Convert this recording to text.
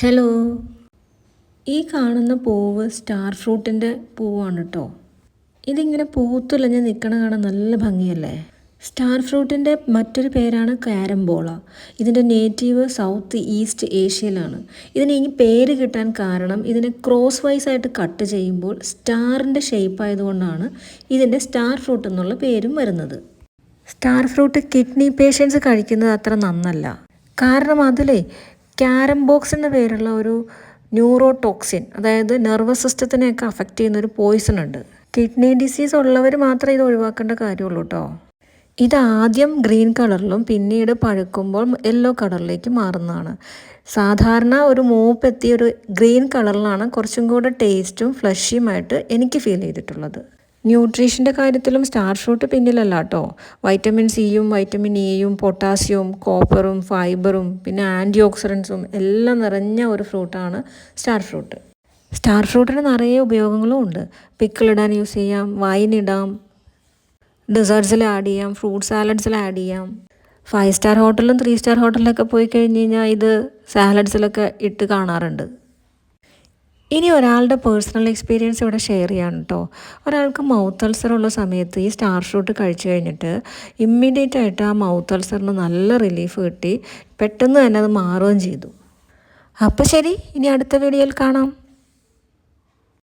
Hello, ഈ കാണുന്ന പൂവ് സ്റ്റാർ ഫ്രൂട്ടിൻ്റെ പൂവാണ് കേട്ടോ. ഇതിങ്ങനെ പൂത്തുലഞ്ഞ് നിൽക്കണ കാണാൻ നല്ല ഭംഗിയല്ലേ. സ്റ്റാർ ഫ്രൂട്ടിൻ്റെ മറ്റൊരു പേരാണ് കാരംബോള. ഇതിൻ്റെ നേറ്റീവ് സൗത്ത് ഈസ്റ്റ് ഏഷ്യയിലാണ്. ഇതിന് ഈ പേര് കിട്ടാൻ കാരണം ഇതിനെ ക്രോസ് വൈസ് ആയിട്ട് കട്ട് ചെയ്യുമ്പോൾ സ്റ്റാറിൻ്റെ ഷേപ്പ് ആയതുകൊണ്ടാണ് ഇതിൻ്റെ സ്റ്റാർ ഫ്രൂട്ട് എന്നുള്ള പേരും വരുന്നത്. സ്റ്റാർ ഫ്രൂട്ട് കിഡ്നി പേഷ്യൻസ് കഴിക്കുന്നത് അത്ര നന്നല്ല. കാരണം അതിലെ കാരംബോക്സ് എന്ന പേരുള്ള ഒരു ന്യൂറോടോക്സിൻ, അതായത് നെർവസ് സിസ്റ്റത്തിനെയൊക്കെ അഫക്റ്റ് ചെയ്യുന്നൊരു പോയിസൺ ഉണ്ട്. കിഡ്നി ഡിസീസ് ഉള്ളവർ മാത്രമേ ഇത് ഒഴിവാക്കേണ്ട കാര്യമുള്ളൂ കേട്ടോ. ഇത് ആദ്യം ഗ്രീൻ കളറിലും പിന്നീട് പഴുക്കുമ്പോൾ യെല്ലോ കളറിലേക്ക് മാറുന്നതാണ്. സാധാരണ ഒരു മൂപ്പെത്തിയ ഒരു ഗ്രീൻ കളറിലാണ് കുറച്ചും കൂടെ ടേസ്റ്റും ഫ്ലഷിയുമായിട്ട് എനിക്ക് ഫീൽ ചെയ്തിട്ടുള്ളത്. ന്യൂട്രീഷൻ്റെ കാര്യത്തിലും സ്റ്റാർ ഫ്രൂട്ട് പിന്നിലല്ല കേട്ടോ. വൈറ്റമിൻ സിയും വൈറ്റമിൻ ഇയും പൊട്ടാസ്യവും കോപ്പറും ഫൈബറും പിന്നെ ആൻറ്റി ഓക്സിഡൻസും എല്ലാം നിറഞ്ഞ ഒരു ഫ്രൂട്ടാണ് സ്റ്റാർ ഫ്രൂട്ട്. സ്റ്റാർ ഫ്രൂട്ടിന് നിറയെ ഉപയോഗങ്ങളും ഉണ്ട്. പിക്കിളിടാൻ യൂസ് ചെയ്യാം, വൈനിടാം, ഡെസേർട്ട്സിൽ ആഡ് ചെയ്യാം, ഫ്രൂട്ട് സാലഡ്സിൽ ആഡ് ചെയ്യാം. 5 സ്റ്റാർ ഹോട്ടലും 3 സ്റ്റാർ ഹോട്ടലിലൊക്കെ പോയി കഴിഞ്ഞ് കഴിഞ്ഞാൽ ഇത് സാലഡ്സിലൊക്കെ ഇട്ട് കാണാറുണ്ട്. ഇനി ഒരാളുടെ പേഴ്സണൽ എക്സ്പീരിയൻസ് ഇവിടെ ഷെയർ ചെയ്യാൻ കേട്ടോ. ഒരാൾക്ക് മൗത്ത് അൾസർ ഉള്ള സമയത്ത് ഈ സ്റ്റാർ ഫ്രൂട്ട് കഴിച്ചു കഴിഞ്ഞിട്ട് ഇമ്മീഡിയറ്റ് ആയിട്ട് ആ മൗത്ത് അൾസറിന് നല്ല റിലീഫ് കിട്ടി. പെട്ടെന്ന് തന്നെ അത് മാറുകയും ചെയ്തു. അപ്പോൾ ശരി, ഇനി അടുത്ത വീഡിയോയിൽ കാണാം.